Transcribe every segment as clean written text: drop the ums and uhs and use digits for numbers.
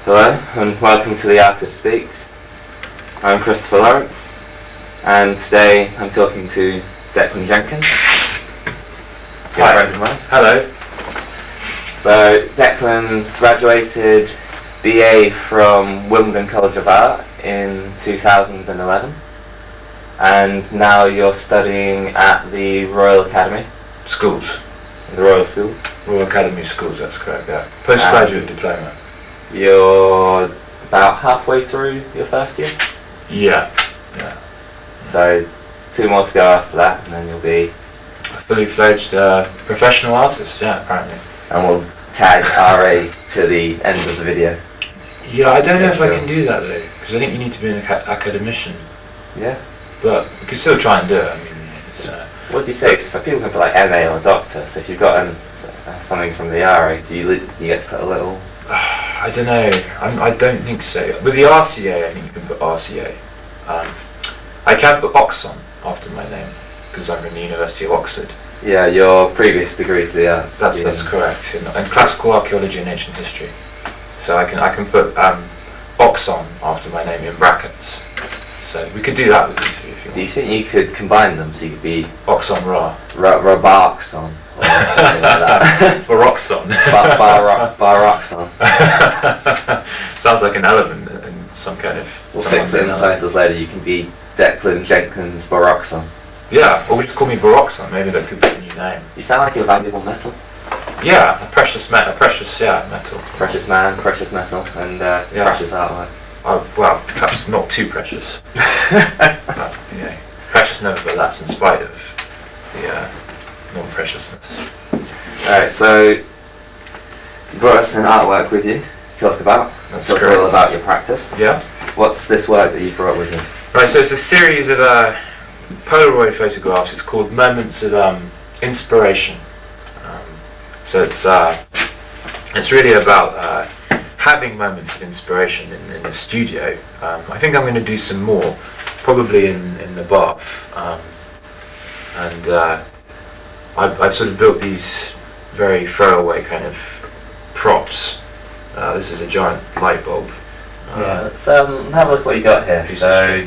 Hello and welcome to The Artist Speaks. I'm Christopher Lawrence and today I'm talking to Declan Jenkins. Hi. Friend of mine. Hello. So Declan graduated BA from Wimbledon College of Art in 2011 and now you're studying at the Royal Academy. Schools. The Royal Schools. Royal Academy Schools, that's correct, yeah. Postgraduate diploma. You're about halfway through your first year? Yeah. So 2 more to go after that and then you'll be A fully fledged professional artist, yeah, apparently. and we'll tag RA to the end of the video. Yeah, I don't know if I can do that though, because I think you need to be an academician. Yeah. But we could still try and do it, I mean, it's... What do you say? So people can put like MA or Doctor, so if you've got something from the RA, do you get to put a little... I don't know, I don't think so. With the RCA, I think you can put RCA. I can put Oxon after my name, because I'm from the University of Oxford. Yeah, your previous degree to the arts. That's correct, and classical archaeology and ancient history. So I can put Oxon after my name in brackets. So we could do that with you if you want. Do you think you could combine them so you could be Oxon Ra. Roboxon or something like that? Baroxon. Baroxon. Sounds like an element in some kind of... We'll fix it in the titles later. You can be Declan Jenkins Baroxon. Yeah, or we could call me Baroxon. Maybe that could be a new name. You sound like a valuable metal. Yeah, a precious metal. Precious man, precious metal, and precious artwork. Well, perhaps not too precious. But, precious nevertheless, in spite of the non-preciousness. Alright, so you brought us an artwork with you to talk about. That's talk correct. all about your practice. Yeah. What's this work that you brought with you? Right, so it's a series of Polaroid photographs. It's called Moments of Inspiration. So it's really about having moments of inspiration in the studio. I think I'm going to do some more, probably in the bath. I've sort of built these very throwaway kind of props. This is a giant light bulb. Yeah, let's have a look what you got here. So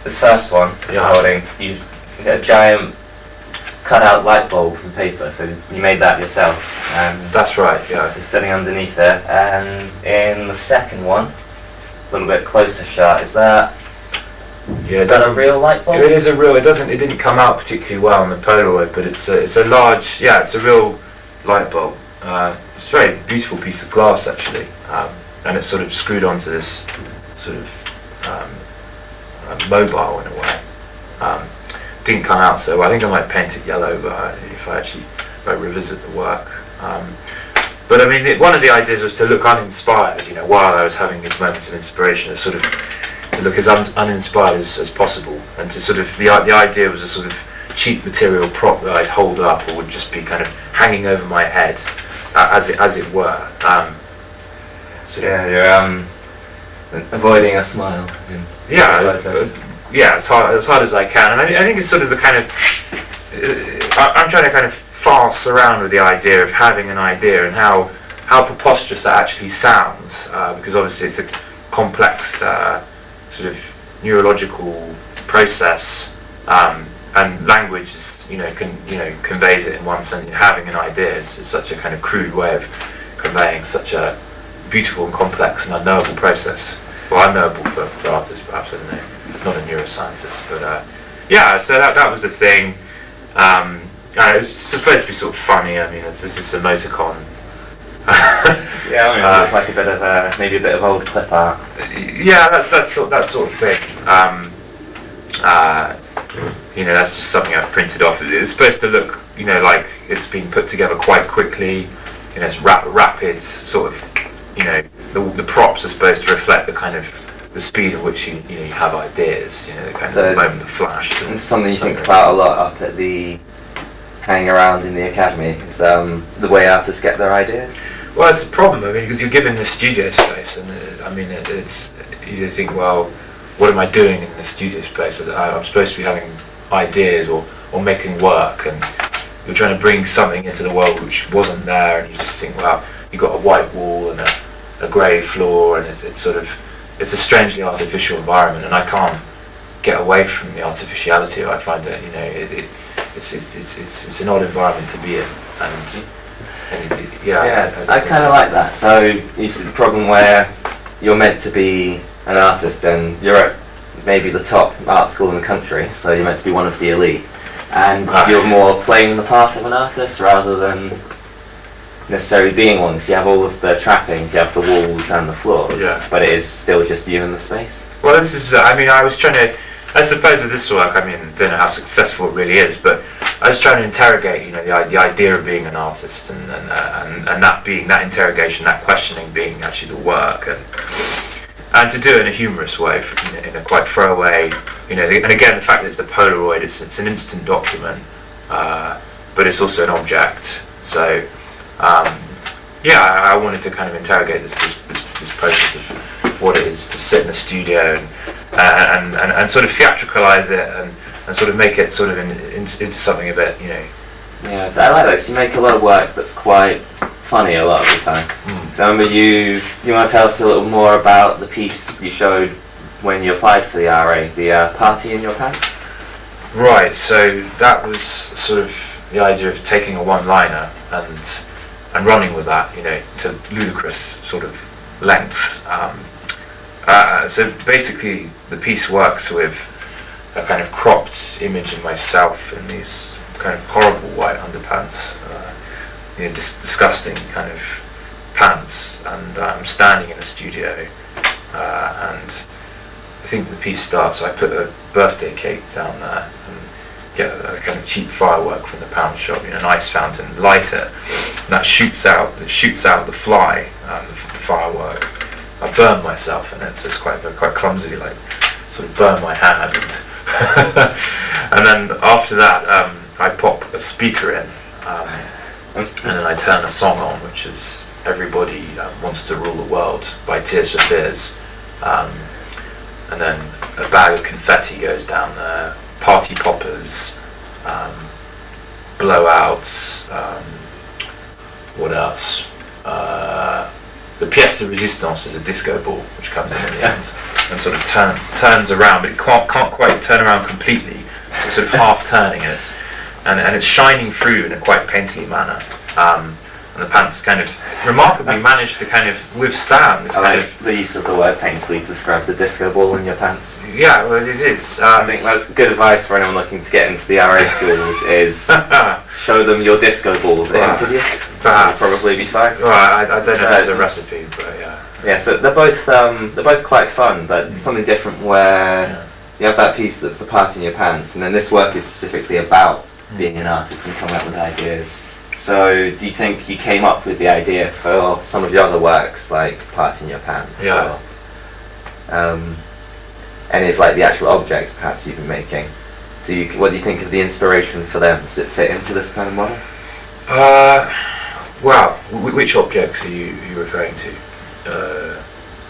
this first one, you're holding, you get a giant cut-out light bulb from paper. So you made that yourself. And that's right. Yeah. You're sitting underneath it. And in the second one, a little bit closer shot, is that? Yeah, is that a real light bulb? It is a real. It didn't come out particularly well on the Polaroid, but it's a large. Yeah, it's a real light bulb. It's a very beautiful piece of glass actually, and it's sort of screwed onto this sort of mobile in a way. Didn't come out so well. I think I might paint it yellow, but if I revisit the work. But I mean, one of the ideas was to look uninspired. While I was having these moments of inspiration, sort of to look as uninspired as possible, and to sort of the idea was a sort of cheap material prop that I'd hold up or would just be kind of hanging over my head, as it were. You're avoiding a smile. Yeah, as hard as I can, and I think it's sort of the kind of I'm trying to kind of farce around with the idea of having an idea and how preposterous that actually sounds, because obviously it's a complex sort of neurological process, and language is conveys it in one sentence. Having an idea is such a kind of crude way of conveying such a beautiful and complex and unknowable process. Well, unknowable for artists, perhaps, I don't know. Not a neuroscientist, but yeah. So that was the thing. It was supposed to be sort of funny. I mean, this is a emoticon. Yeah, I mean, it looks like maybe a bit of old clip art. Yeah, that sort of thing. That's just something I've printed off. It's supposed to look, like it's been put together quite quickly. It's rapid sort of. The props are supposed to reflect the kind of the speed at which you have ideas. The kind of moment of flash. It's something you think about a lot up at the hanging around in the academy. Is the way artists get their ideas. Well, it's a problem. I mean, because you're given the studio space, and it's you think, well, what am I doing in the studio space? I'm supposed to be having ideas or making work, and you're trying to bring something into the world which wasn't there, and you just think, well, you've got a white wall and a grey floor, and it's sort of, it's a strangely artificial environment, and I can't get away from the artificiality. I find that, you know, it's an odd environment to be in, and I kind of like that. So you see the problem where you're meant to be an artist, and you're at maybe the top art school in the country, so you're meant to be one of the elite, and you're more playing the part of an artist rather than necessarily being one, because you have all of the trappings, you have the walls and the floors, but it is still just you in the space. Well, this is, I mean, I was trying to, I suppose with this work, I mean, I don't know how successful it really is, but I was trying to interrogate, you know, the idea of being an artist, and that being, that interrogation, that questioning being actually the work, and to do it in a humorous way, you know, in a quite throwaway, you know, and again, the fact that it's a Polaroid, it's an instant document, but it's also an object, so, I wanted to kind of interrogate this process of what it is to sit in a studio and sort of theatricalize it and sort of make it sort of into something a bit, you know. Yeah, I like this. You make a lot of work that's quite funny a lot of the time. So I remember you want to tell us a little more about the piece you showed when you applied for the RA, the Party in Your Pants? Right, so that was sort of the idea of taking a one-liner and running with that, you know, to ludicrous sort of lengths. So basically the piece works with a kind of cropped image of myself in these kind of horrible white underpants, you know, disgusting kind of pants, and I'm standing in a studio, and I think the piece starts, I put a birthday cake down there and get a kind of cheap firework from the pound shop, you know, an ice fountain, light it, and that shoots out the fly, the firework. I burn myself in it, so it's quite clumsily, like, sort of burn my hand. And then after that, I pop a speaker in, and then I turn a song on, which is Everybody Wants to Rule the World by Tears for Fears. And then a bag of confetti goes down there, party poppers, blowouts, what else? The pièce de résistance is a disco ball which comes in the end and sort of turns around, but it can't quite turn around completely. It's sort of half turning, and it's shining through in a quite painterly manner. And the pants kind of remarkably managed to kind of withstand this kind of the use of the word painterly to describe the disco ball in your pants. Yeah, well, it is. I think that's good advice for anyone looking to get into the RA schools, is show them your disco balls at interview. Perhaps. You'll probably be fine. Well, I don't know if there's a recipe, but yeah. Yeah, so they're both quite fun, but something different where you have that piece that's the party in your pants, and then this work is specifically about being an artist and coming up with ideas. So do you think you came up with the idea for some of your other works, like Party in Your Pants? Yeah. Or, any of like the actual objects perhaps you've been making? What do you think of the inspiration for them? Does it fit into this kind of model? Well, which objects are you referring to?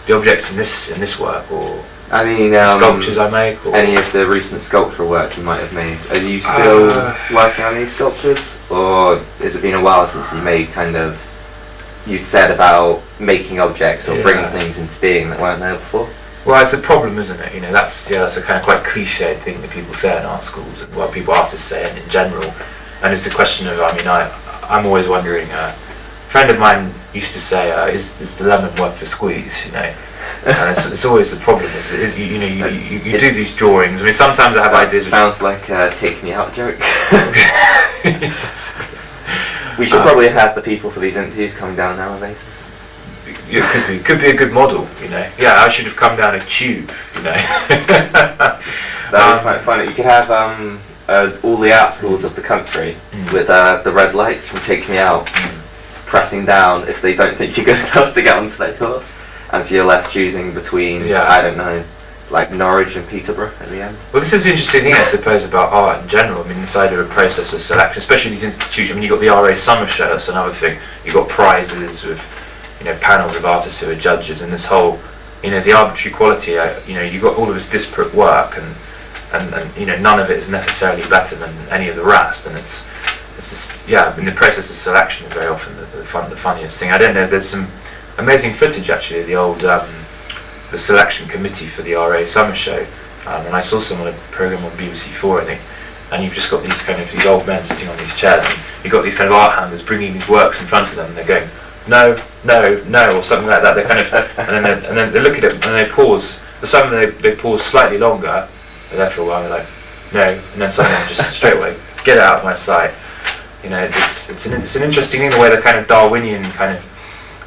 The objects in this work, or I mean, sculptures I make, or any of the recent sculptural work you might have made? Are you still working on these sculptures, or has it been a while since you made you'd said about making objects or bringing things into being that weren't there before? Well, it's a problem, isn't it? You know, that's a kind of quite cliched thing that people say in art schools, and artists say in general. And it's a question of, I mean, I'm always wondering. A friend of mine used to say, "Is the lemon worth the squeeze?" You know. And it's always the problem. Is you do these drawings. I mean, sometimes I have ideas. Sounds like a take me out joke. We should probably have the people for these interviews coming down in elevators. It could be a good model, you know. Yeah, I should have come down a tube, you know. That'd be quite funny. You could have all the art schools of the country with the red lights from Take Me Out pressing down if they don't think you're good enough to get onto their course. And so you're left choosing between, I don't know, like Norwich and Peterborough at the end. Well, this is an interesting thing, I suppose, about art in general. I mean, inside of a process of selection, especially these institutions. I mean, you've got the RA Summer Show, that's another thing. You've got prizes with, you know, panels of artists who are judges, and this whole, you know, the arbitrary quality, you know, you've got all of this disparate work, and you know, none of it is necessarily better than any of the rest, and it's just, in the process of selection is very often the funniest thing. I don't know, there's some amazing footage actually of the old the selection committee for the RA summer show, and I saw some on a program on BBC4 I think, and you've just got these old men sitting on these chairs, and you've got these kind of art handlers bringing these works in front of them, and they're going no, no, no, or something like that. They're kind of and then they look at it and they pause. For some they pause slightly longer, and there for a while they're like no, and then some of them just straight away get it out of my sight. You know, it's an interesting thing the way the kind of Darwinian kind of,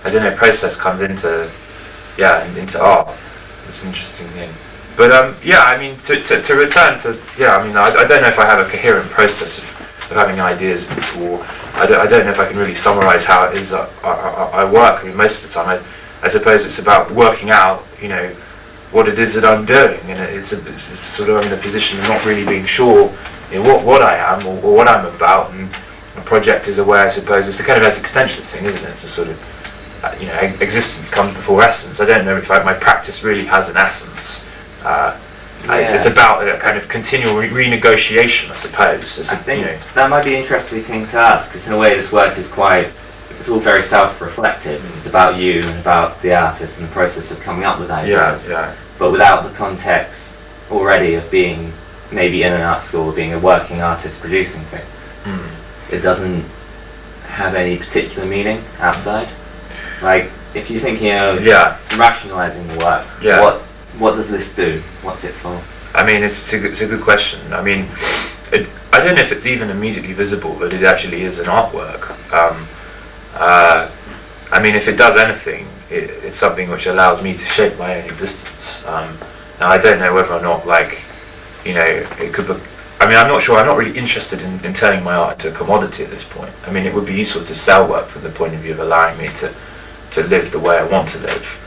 I don't know, process comes into art. It's an interesting thing. But yeah, I mean, to return to, yeah, I mean, I don't know if I have a coherent process of having ideas, or I don't know if I can really summarise how it is I work. I mean, most of the time, I suppose it's about working out, you know, what it is that I'm doing, and it's sort of I'm in a position of not really being sure, you know, what I am or what I'm about, and a project is a way, I suppose, it's a kind of existentialist thing, isn't it? It's a sort of, you know, existence comes before essence. I don't know if my practice really has an essence. It's about a kind of continual renegotiation, I suppose. I think that might be an interesting thing to ask, because in a way this work is it's all very self-reflective. It's about you and about the artist and the process of coming up with ideas. Yeah. But without the context already of being maybe in an art school, or being a working artist producing things, it doesn't have any particular meaning outside. Like, if you're thinking of rationalising the work, what does this do? What's it for? I mean, it's a good question. I mean, I don't know if it's even immediately visible, but it actually is an artwork. I mean, if it does anything, it's something which allows me to shape my own existence. Now, I don't know whether or not, like, you know, it could be, I mean, I'm not sure, I'm not really interested in turning my art into a commodity at this point. I mean, it would be useful to sell work from the point of view of allowing me to live the way I want to live,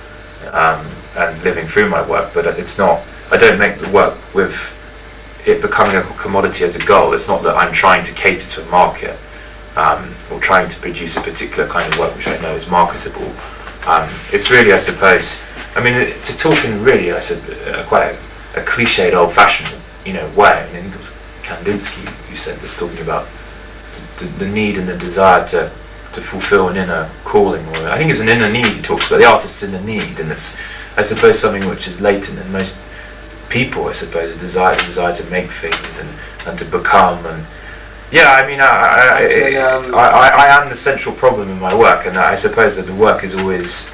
and living through my work, but it's not, I don't make the work with it becoming a commodity as a goal. It's not that I'm trying to cater to a market, or trying to produce a particular kind of work which I know is marketable. It's really, I suppose, I mean, to talk in really, I said, quite a cliched, old-fashioned, you know, way. I mean, I think it was Kandinsky who said this, talking about the need and the desire to fulfill an inner calling, or I think it's an inner need he talks about, the artist's inner need, and it's, I suppose, something which is latent in most people, I suppose, a desire to make things and to become, and yeah, I mean, I am the central problem in my work, and I suppose that the work is always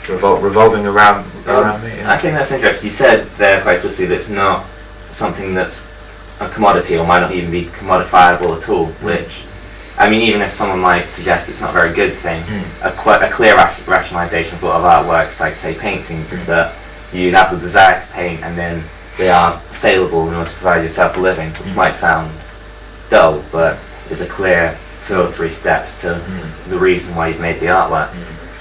revolving around me. Yeah. I think that's interesting. You said there quite explicitly that it's not something that's a commodity, or might not even be commodifiable at all, which, I mean, even if someone might suggest it's not a very good thing, a clear rationalisation of a lot of artworks, like say paintings, is that you have the desire to paint and then they are saleable in order to provide yourself a living, which might sound dull, but is a clear 2 or 3 steps to the reason why you've made the artwork.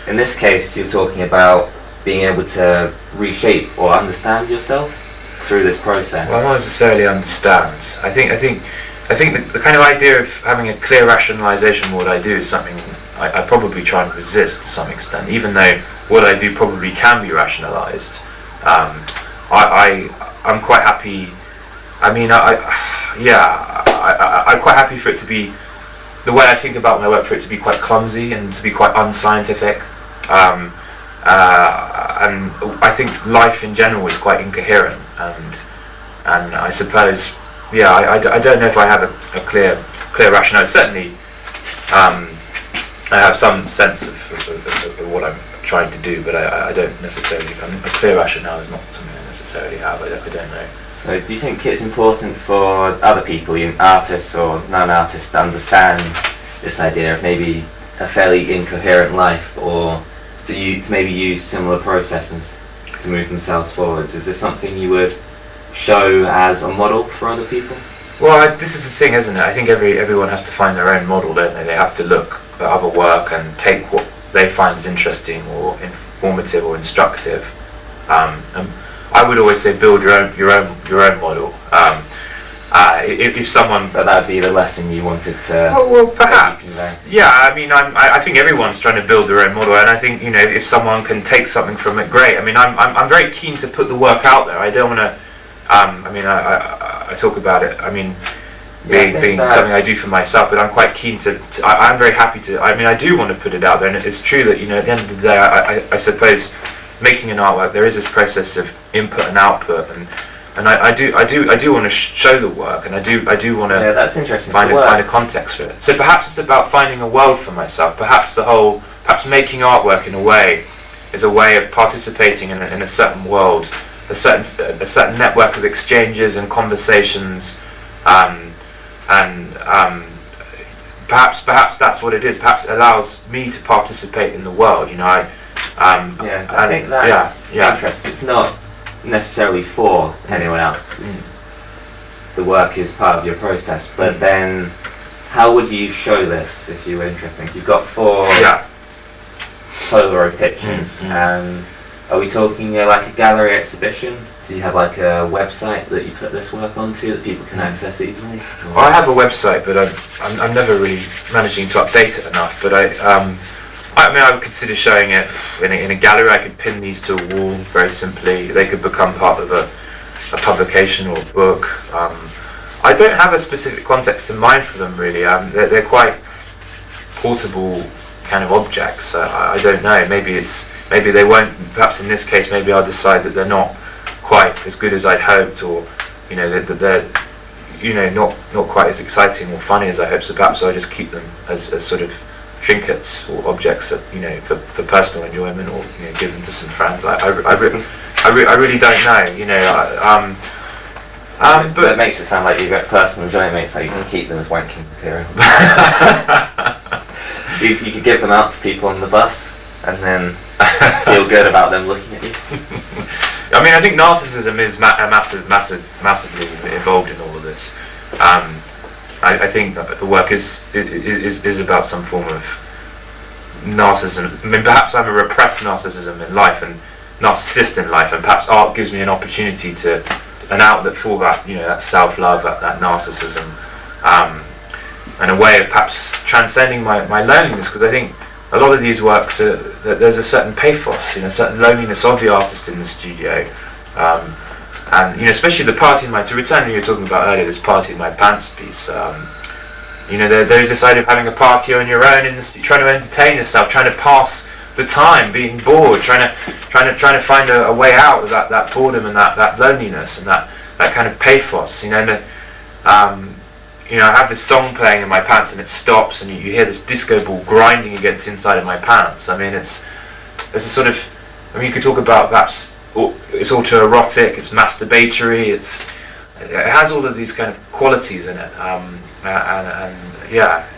In this case, you're talking about being able to reshape or understand yourself through this process. Well, not necessarily understand. I think the kind of idea of having a clear rationalisation of what I do is something I probably try and resist to some extent, even though what I do probably can be rationalised. I'm quite happy. I mean, I'm quite happy for it to be, the way I think about my work, for it to be quite clumsy and to be quite unscientific. And I think life in general is quite incoherent, and I suppose, yeah, I don't know if I have a clear rationale. Certainly, I have some sense of what I'm trying to do, but I don't necessarily. A clear rationale is not something I necessarily have. I don't know. So, do you think it's important for other people, even artists or non-artists, to understand this idea of maybe a fairly incoherent life, or to maybe use similar processes to move themselves forwards? Is this something you would show as a model for other people? Well, this is the thing, isn't it? I think everyone has to find their own model, don't they? They have to look at other work and take what they find is interesting or informative or instructive. And I would always say build your own model. If someone, so that would be the lesson you wanted to. Well, perhaps. Yeah, I mean, I think everyone's trying to build their own model, and I think, you know, if someone can take something from it, great. I mean, I'm very keen to put the work out there. I don't want to. I mean, I talk about it. I mean, being something I do for myself, but I'm quite keen I'm very happy to. I mean, I do want to put it out there, and it's true that at the end of the day, I suppose making an artwork, there is this process of input and output, and I do want to show the work, and I do want to that's interesting. find a context for it. So perhaps it's about finding a world for myself. Perhaps making artwork in a way is a way of participating in a certain world, a certain network of exchanges and conversations, and perhaps that's what it is. Perhaps it allows me to participate in the world. I think that's interesting. It's not necessarily for anyone else. The work is part of your process, but then how would you show this if you were interested? You've got 4 Polaroid pictures. Are we talking like a gallery exhibition? Do you have like a website that you put this work onto that people can access easily? Well, I have a website, but I'm never really managing to update it enough. But I would consider showing it in a gallery. I could pin these to a wall very simply. They could become part of a publication or book. I don't have a specific context in mind for them really. They're quite portable kind of objects. I don't know. Maybe they won't. Perhaps in this case, maybe I'll decide that they're not quite as good as I'd hoped, or that they're not quite as exciting or funny as I hoped. So perhaps I'll just keep them as sort of trinkets or objects that for personal enjoyment, or give them to some friends. I really don't know. But it makes it sound like you've got personal enjoyment, so you can keep them as wanking material. you could give them out to people on the bus, and then feel good about them looking at you. I mean, I think narcissism is massively involved in all of this. I think that the work is about some form of narcissism. I mean, perhaps I'm a repressed narcissism in life, and narcissist in life, and perhaps art gives me an opportunity an outlet for that, that self-love, that narcissism, and a way of perhaps transcending my loneliness, because I think a lot of these works there's a certain pathos, a certain loneliness of the artist in the studio, and especially the party in my, to return to you were talking about earlier, this party in my pants piece. There's this idea of having a party on your own, and trying to entertain yourself, trying to pass the time, being bored, trying to find a way out of that boredom and that loneliness and that kind of pathos. I have this song playing in my pants and it stops, and you hear this disco ball grinding against the inside of my pants. I mean, it's a sort of, you could talk about perhaps it's autoerotic, it's masturbatory, it has all of these kind of qualities in it,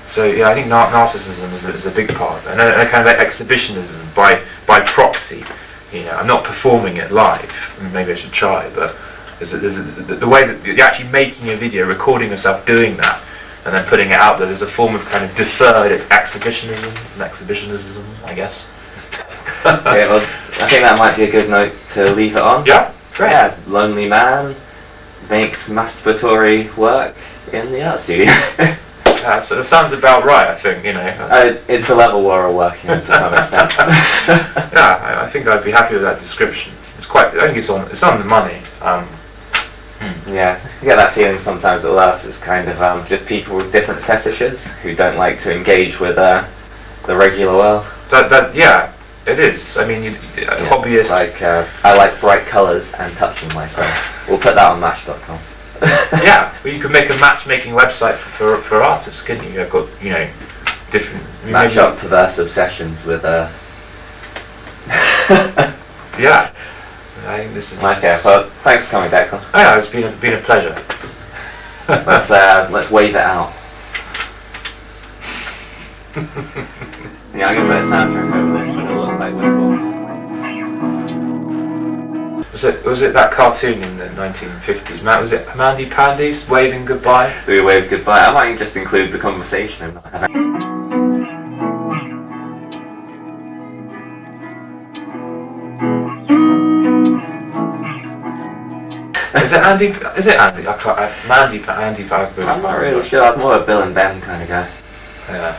So I think narcissism is a big part, and a kind of exhibitionism by proxy. I'm not performing it live. Maybe I should try, but there's the way that you're actually making a video, recording yourself doing that, and then putting it out there. There's a form of kind of deferred exhibitionism, I guess. Okay, well, I think that might be a good note to leave it on. Yeah, great. Yeah, lonely man makes masturbatory work in the art studio. So it sounds about right, I think. It's the level we're all working on to some extent. Yeah, I think I'd be happy with that description. I think it's on the money. Yeah, I get that feeling sometimes that us is kind of just people with different fetishes who don't like to engage with the regular world. Yeah, it is. I mean, hobbyists. It's like I like bright colours and touching myself. We'll put that on Match.com. Yeah, well, you could make a matchmaking website for artists, couldn't you? You've got different match up perverse obsessions with Yeah. I think this is okay. Well, thanks for coming, Declan. Oh, yeah, it's been a pleasure. Let's wave it out. Yeah, I'm gonna put a soundtrack over this, but it'll look like whistle. Was it that cartoon in the 1950s? Was it Mandy Pandies waving goodbye? We waved goodbye. I might just include the conversation in that. Is it Andy? I can't. Mandy. I'm not really sure. I was more a Bill and Ben kind of guy. Yeah.